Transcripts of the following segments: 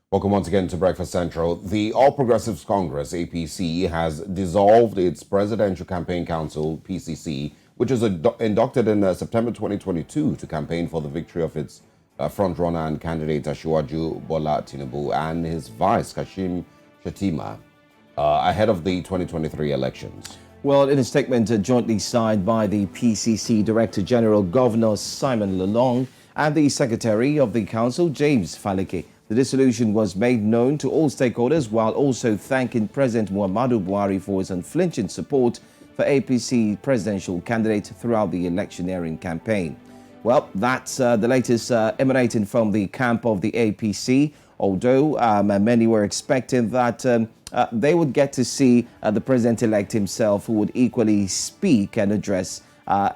Welcome once again to Breakfast Central. The All Progressives Congress, APC, has dissolved its Presidential Campaign Council, PCC, which was inducted in September 2022 to campaign for the victory of its frontrunner and candidate Asiwaju Bola Tinubu and his vice, Kashim Shettima, ahead of the 2023 elections. Well, in a statement jointly signed by the PCC Director General Governor Simon Lalong and the Secretary of the Council, James Faleke, the dissolution was made known to all stakeholders while also thanking President Muhammadu Buhari for his unflinching support for APC presidential candidates throughout the electioneering campaign. Well, that's the latest emanating from the camp of the APC, although many were expecting that they would get to see the president-elect himself, who would equally speak and address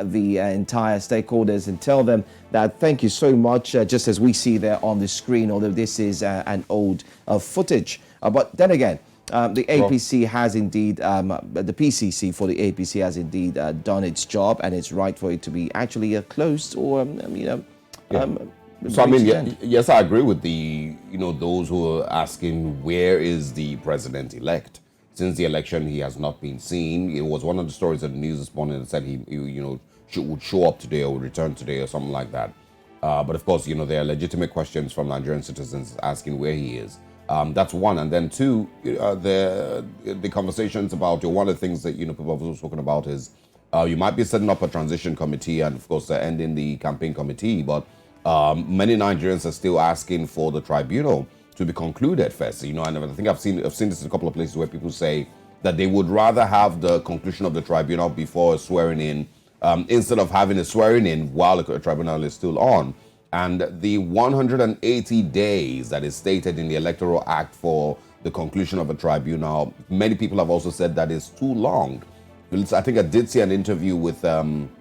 the entire stakeholders and tell them that thank you so much, just as we see there on the screen, although this is an old footage. But then again, the APC has indeed, the PCC for the APC has indeed done its job, and it's right for it to be actually closed or, So I mean, yes, I agree with those who are asking where is the president-elect. Since the election, he has not been seen. It was one of the stories in the news this morning that said he would show up today or return today or something like that. But of course, there are legitimate questions from Nigerian citizens asking where he is. That's one, and then two, the conversations about one of the things that people have also spoken about is you might be setting up a transition committee and of course ending the campaign committee, but many Nigerians are still asking for the tribunal to be concluded first. And I think I've seen this in a couple of places where people say that they would rather have the conclusion of the tribunal before swearing in, instead of having a swearing in while the tribunal is still on. And the 180 days that is stated in the Electoral Act for the conclusion of a tribunal, many people have also said that is too long. I think I did see an interview with Olisa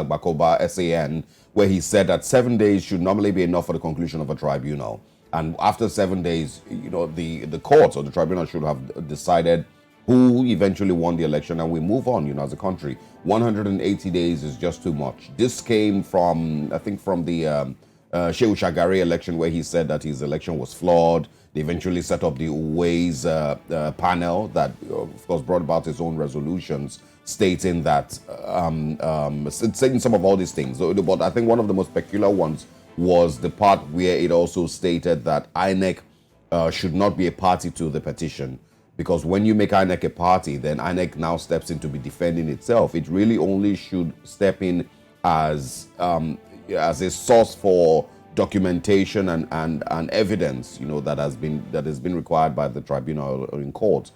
Bakoba, SAN, where he said that 7 days should normally be enough for the conclusion of a tribunal. And after 7 days, the courts or the tribunal should have decided who eventually won the election, and we move on, as a country. 180 days is just too much. This came from, I think, from the Shehu Shagari election, where he said that his election was flawed. They eventually set up the Ways panel that, of course, brought about its own resolutions stating that, saying some of all these things. But I think one of the most peculiar ones was the part where it also stated that INEC should not be a party to the petition. Because when you make INEC a party, then INEC now steps in to be defending itself. It really only should step in as a source for documentation and evidence, that has been required by the tribunal or in court,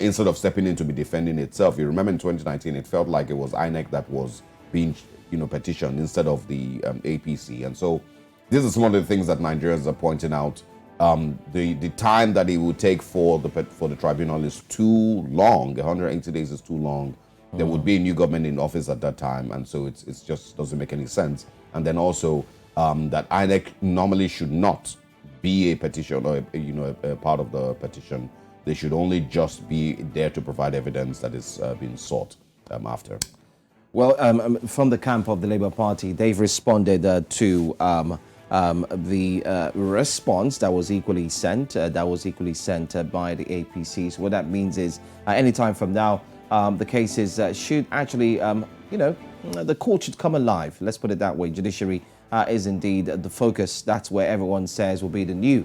instead of stepping in to be defending itself. You remember in 2019, it felt like it was INEC that was being, petitioned instead of the APC. And so this is some of the things that Nigerians are pointing out. The time that it would take for the tribunal is too long. 180 days is too long. There would be a new government in office at that time, and so it just doesn't make any sense. And then also that INEC normally should not be a petition or a part of the petition. They should only just be there to provide evidence that is being sought after. Well, from the camp of the Labour Party, they've responded to the response that was equally sent by the APC. So what that means is any time from now, the cases should actually, the court should come alive. Let's put it that way. Judiciary is indeed the focus. That's where everyone says will be the new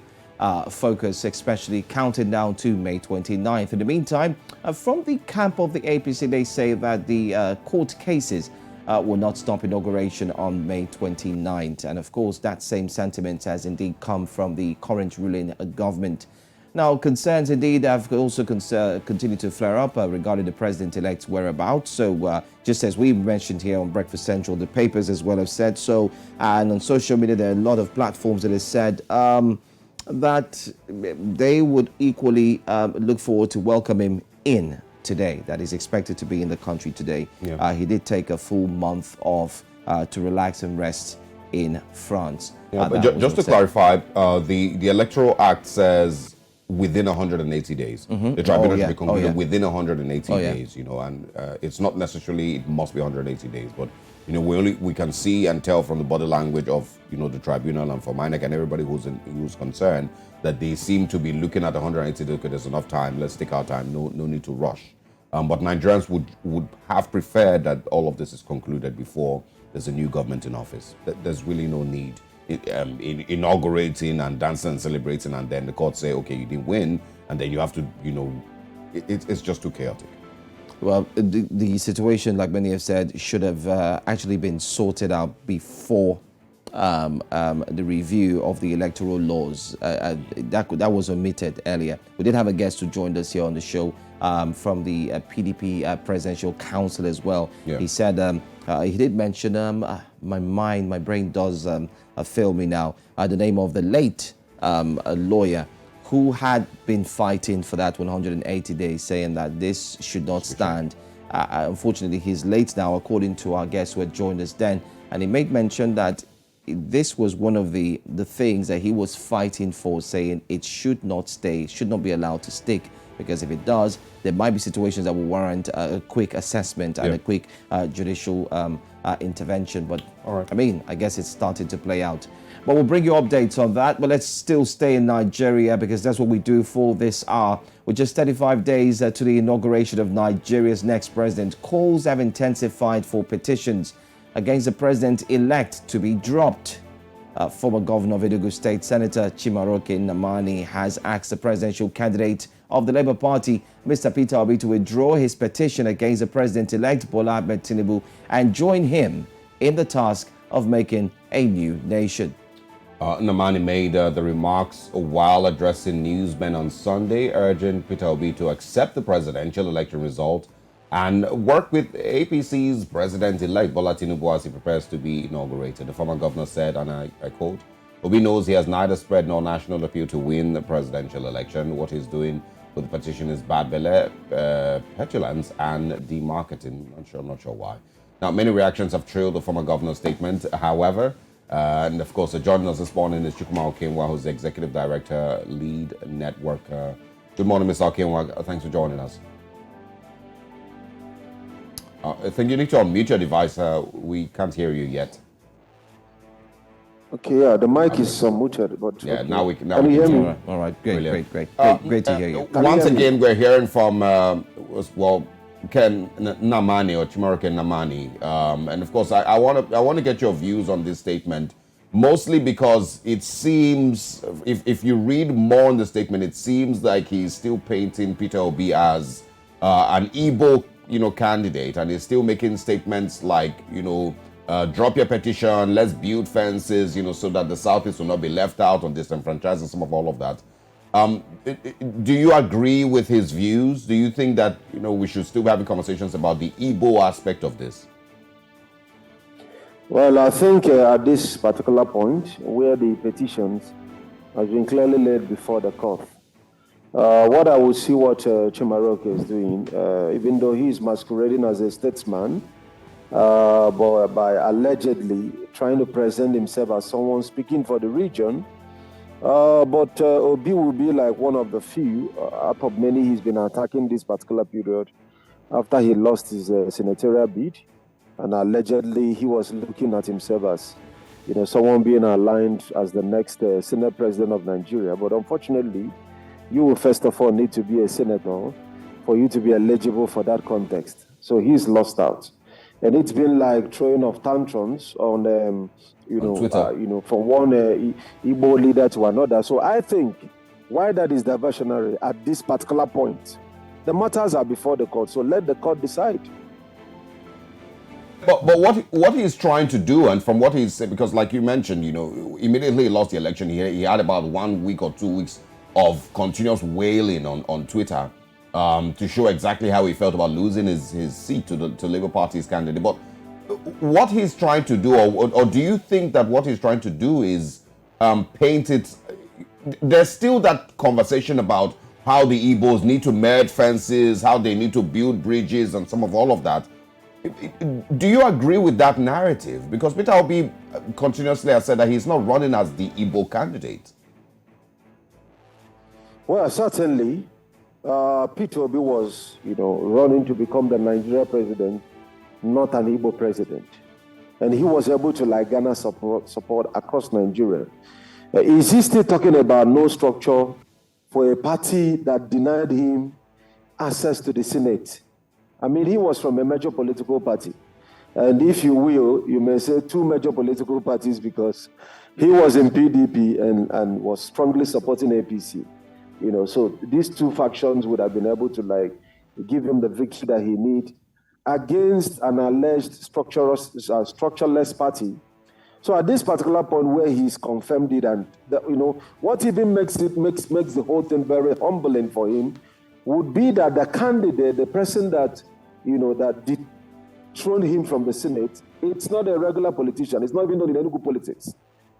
focus, especially counting down to May 29th. In the meantime, from the camp of the APC, they say that the court cases will not stop inauguration on May 29th. And of course, that same sentiment has indeed come from the current ruling government. Now, concerns indeed have also continued to flare up regarding the president-elect's whereabouts. So just as we mentioned here on Breakfast Central, the papers as well have said so. And on social media, there are a lot of platforms that have said that they would equally look forward to welcome him in today, that is expected to be in the country today. Yeah. He did take a full month off to relax and rest in France. Yeah, but just to clarify, the Electoral Act says within 180 days. Mm-hmm. The tribunal should be concluded within 180 days, and it's not necessarily, it must be 180 days, but We can see and tell from the body language of the tribunal and for INEC and everybody who's concerned that they seem to be looking at 180 days. Okay, there's enough time. Let's take our time. No need to rush. But Nigerians would have preferred that all of this is concluded before there's a new government in office. There's really no need in inaugurating and dancing and celebrating, and then the court say, okay, you didn't win, and then you have to, it's just too chaotic. Well, the situation, like many have said, should have actually been sorted out before the review of the electoral laws. That was omitted earlier. We did have a guest who joined us here on the show from the PDP Presidential Council as well. Yeah. He said, he did mention, my brain does fail me now, the name of the late lawyer who had been fighting for that 180 days, saying that this should not stand. Unfortunately, he's late now, according to our guest who had joined us then. And he made mention that this was one of the things that he was fighting for, saying it should not stay, should not be allowed to stick, because if it does, there might be situations that will warrant a quick assessment and a quick judicial intervention. But I mean, I guess it's starting to play out. But we'll bring you updates on that. But let's still stay in Nigeria, because that's what we do for this hour. With just 35 days to the inauguration of Nigeria's next president, calls have intensified for petitions against the president-elect to be dropped. Former governor of Enugu State, Senator Chimaroke Nnamani, has asked the presidential candidate of the Labour Party, Mr. Peter Obi, to withdraw his petition against the president-elect Bola Tinubu and join him in the task of making a new nation. Nnamani made the remarks while addressing newsmen on Sunday, urging Peter Obi to accept the presidential election result and work with APC's president-elect Bola Tinubu as he prepares to be inaugurated. The former governor said, and I quote, Obi knows he has neither spread nor national appeal to win the presidential election. What he's doing with the petition is bad belly, petulance, and demarketing. I'm not sure why. Now, many reactions have trailed the former governor's statement. However, and of course, joining us this morning is Chukwuma Okenwa, who's the Executive Director, Lead Network. Good morning, Mr. Okenwa. Thanks for joining us. I think you need to unmute your device. We can't hear you yet. Okay, yeah, the mic is unmuted, but yeah, okay. now we can. Can you hear me? All right, great, Brilliant. great to hear you. Once again, we're hearing from Ken Nnamani or Chimaroke Nnamani, and of course, I want to get your views on this statement, mostly because it seems, if you read more in the statement, it seems like he's still painting Peter Obi as an Igbo, candidate, and he's still making statements like, drop your petition, let's build fences, so that the Southeast will not be left out or disenfranchised and some of all of that. Do you agree with his views? Do you think that, we should still be having conversations about the Igbo aspect of this? Well, I think at this particular point, where the petitions has been clearly laid before the court, what I will see what Chimaroke is doing, even though he is masquerading as a statesman, but by allegedly trying to present himself as someone speaking for the region, but Obi will be like one of the few out of many he's been attacking this particular period after he lost his senatorial bid, and allegedly he was looking at himself as someone being aligned as the next Senate president of Nigeria. But unfortunately, you will first of all need to be a senator for you to be eligible for that context. So he's lost out. And it's been like throwing of tantrums on, on from one Igbo leader to another. So I think why that is diversionary at this particular point, the matters are before the court. So let the court decide. But what he's trying to do, and from what he's saying, because like you mentioned, immediately he lost the election, he had about 1 week or 2 weeks of continuous wailing on Twitter to show exactly how he felt about losing his seat to Labour Party's candidate. But what he's trying to do, or do you think that what he's trying to do is paint it? There's still that conversation about how the Igbos need to mend fences, how they need to build bridges, and some of all of that. Do you agree with that narrative? Because Peter Obi continuously has said that he's not running as the Igbo candidate. Well, certainly, Peter Obi was, running to become the Nigeria president, not an Igbo president. and he was able to like garner support across Nigeria. Is he still talking about no structure for a party that denied him access to the Senate? I mean, he was from a major political party. And if you will, you may say two major political parties, because he was in PDP and was strongly supporting APC. You know, so these two factions would have been able to like give him the victory that he need against an alleged structureless party. So at this particular point where he's confirmed it, and you know, what even makes the whole thing very humbling for him would be that the candidate, the person that, you know, that dethroned him from the Senate, it's not a regular politician. It's not even in Enugu politics.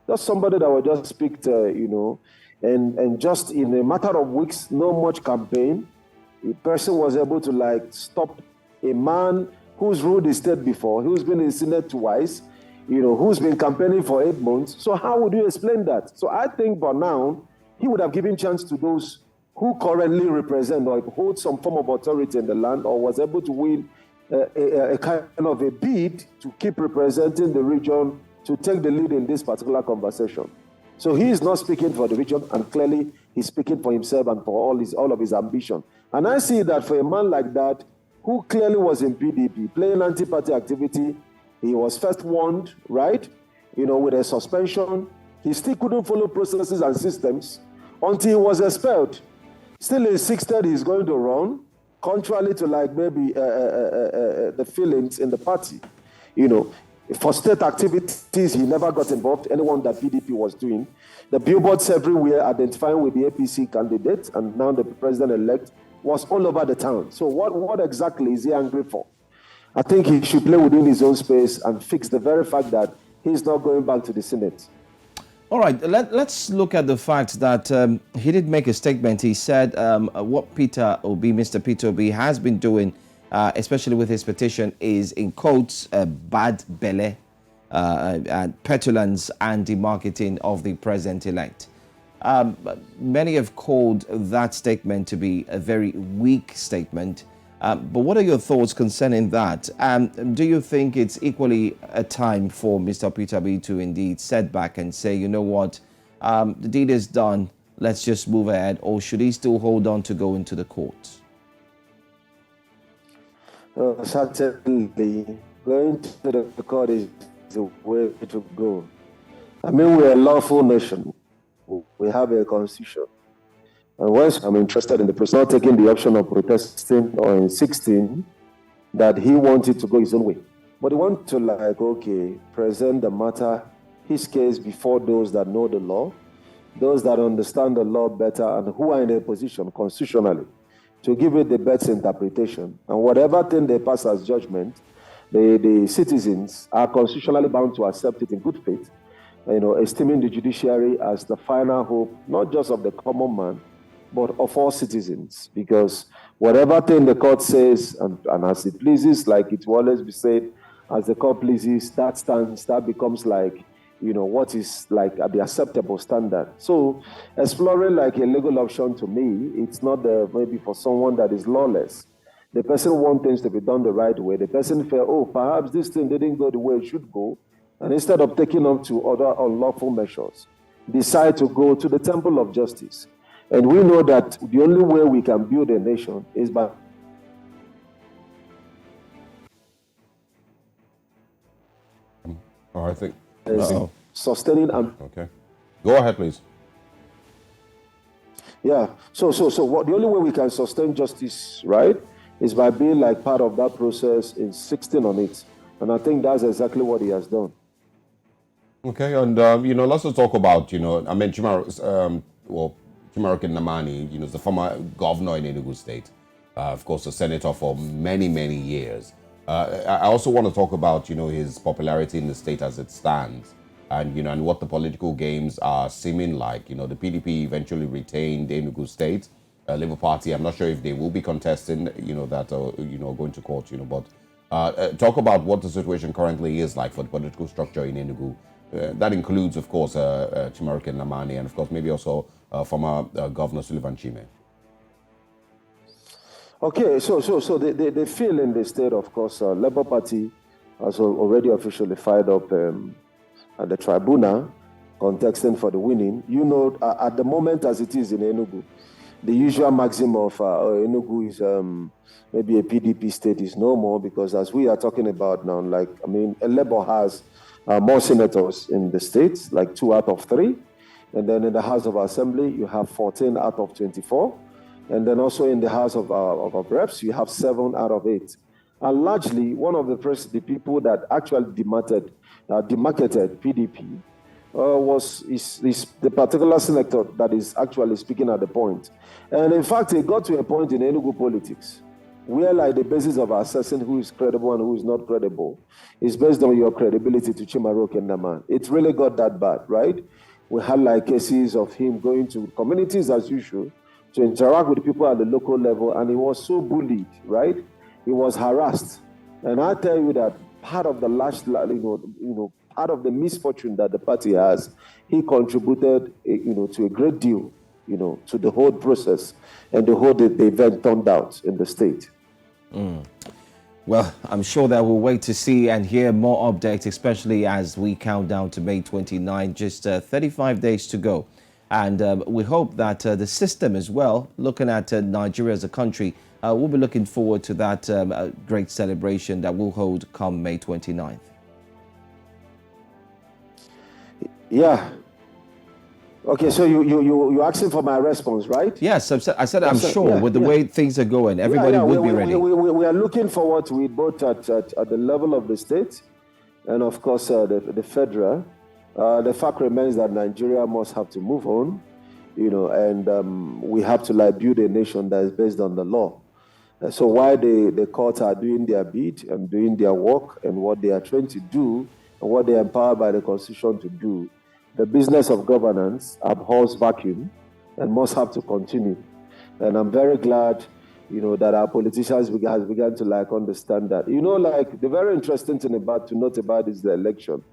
That's somebody that will just speak to, you know, and just in a matter of weeks, no much campaign, a person was able to like stop a man who's ruled the state before, who's been in the Senate twice, you know, who's been campaigning for 8 months. So how would you explain that? So I think by now, he would have given chance to those who currently represent or hold some form of authority in the land, or was able to win a kind of a bid to keep representing the region, to take the lead in this particular conversation. So he is not speaking for the region, and clearly he's speaking for himself and for all of his ambition. And I see that for a man like that, who clearly was in PDP, playing anti-party activity, he was first warned, right? You know, with a suspension. He still couldn't follow processes and systems until he was expelled. Still insisted he's going to run, contrary to like maybe the feelings in the party. You know, for state activities, he never got involved, anyone that PDP was doing. The billboards everywhere identifying with the APC candidate, and now the president-elect, was all over the town. So what exactly is he angry for? I think he should play within his own space and fix the very fact that he's not going back to the Senate. All right, let's look at the fact that he did make a statement. He said what Mr. Peter Obi has been doing, especially with his petition, is, in quotes, bad belly, petulance, and demarketing of the president-elect. Many have called that statement to be a very weak statement. But what are your thoughts concerning that? Do you think it's equally a time for Mr. Peter Obi to indeed set back and say, you know what, the deed is done, let's just move ahead, or should he still hold on to go into the courts? Certainly, going to the court is the way to go. I mean, we're a lawful nation. We have a constitution. And once I'm interested in the person, not taking the option of protesting or insisting that he wanted to go his own way. But he wanted to like, okay, present the matter, his case before those that know the law, those that understand the law better and who are in a position constitutionally to give it the best interpretation. And whatever thing they pass as judgment, the citizens are constitutionally bound to accept it in good faith, you know, esteeming the judiciary as the final hope, not just of the common man, but of all citizens, because whatever thing the court says, and as it pleases, like it will always be said, as the court pleases, that stands, that becomes like, you know, what is like the acceptable standard. So exploring like a legal option, to me, it's not maybe for someone that is lawless. The person wants things to be done the right way. The person feel, oh, perhaps this thing didn't go the way it should go, and instead of taking up to other unlawful measures, decide to go to the temple of justice. And we know that the only way we can build a nation is by I think sustaining and okay. Go ahead, please. yeah. So what the only way we can sustain justice, right, is by being like part of that process, insisting on it. And I think that's exactly what he has done. Okay, and you know, let's just talk about, you know, I mean, Chimaroke Nnamani, you know, is the former governor in Enugu State, of course, a senator for many, many years. I also want to talk about, you know, his popularity in the state as it stands, and, you know, and what the political games are seeming like. You know, the PDP eventually retained Enugu State, Labour Party. I'm not sure if they will be contesting, you know, that, you know, going to court, you know, but talk about what the situation currently is like for the political structure in Enugu. That includes, of course, Chimaroke Nnamani, and of course, maybe also former Governor Sullivan Chime. Okay, so they feel in the state, of course, Labour Party has already officially fired up at the tribunal, contesting for the winning. You know, at the moment as it is in Enugu, the usual maxim of Enugu is maybe a PDP state is no more, because as we are talking about now, like, I mean, Labour has more senators in the states, like 2 out of 3. And then in the House of Assembly, you have 14 out of 24. And then also in the House of Reps, you have 7 out of 8. And largely, one of the people that actually demarketed PDP is the particular senator that is actually speaking at the point. And in fact, it got to a point in Enugu politics where, like, the basis of assessing who is credible and who is not credible is based on your credibility to Chimaroke and Naman. It really got that bad, right? We had like cases of him going to communities as usual to interact with people at the local level, and he was so bullied, right? He was harassed. And I tell you that part of the part of the misfortune that the party has, he contributed, to a great deal, to the whole process and the whole the event turned out in the state. Well, I'm sure that we'll wait to see and hear more updates, especially as we count down to May 29, just 35 days to go. And we hope that the system as well, looking at Nigeria as a country, we'll be looking forward to that great celebration that we'll hold come May 29th. Yeah. Okay, so you're asking for my response, right? Yes, I said I'm sure with the way things are going, everybody would be ready. We are looking forward to it both at the level of the state and, of course, the federal. The fact remains that Nigeria must have to move on, and we have to build a nation that is based on the law. So while the courts are doing their bit and doing their work and what they are trained to do and what they are empowered by the Constitution to do, the business of governance abhors vacuum and must have to continue. And I'm very glad, that our politicians has begun to understand that. The very interesting thing to note about is the election.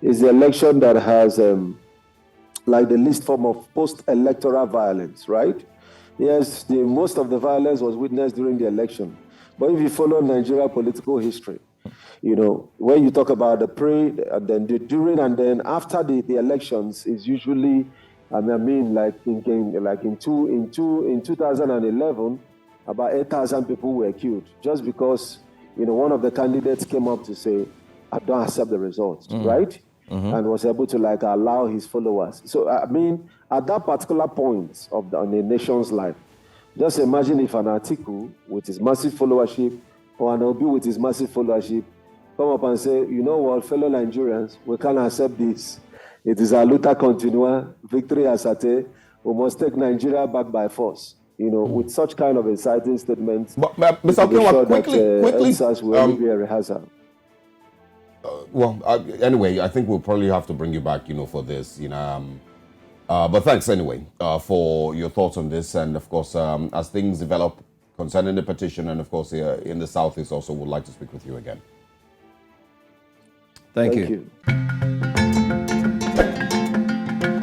Is the election that has the least form of post-electoral violence, right? Yes, most of the violence was witnessed during the election. But if you follow Nigeria political history, when you talk about the pre and then the during and then after the elections is usually, in 2011, about 8,000 people were killed just because, one of the candidates came up to say, I don't accept the results, right? And was able to allow his followers. So, at that particular point on the nation's life, just imagine if an Atiku with his massive followership or an Obi with his massive followership come up and say, you know what, fellow Nigerians, we can't accept this. It is a luta continua, victory asate, we must take Nigeria back by force. With such kind of inciting statements, but Mr. Okenwa, quickly, will be a rehearsal. Anyway, I think we'll probably have to bring you back, for this, but thanks anyway for your thoughts on this, and of course, as things develop concerning the petition, and of course, in the Southeast also would like to speak with you again. Thank you.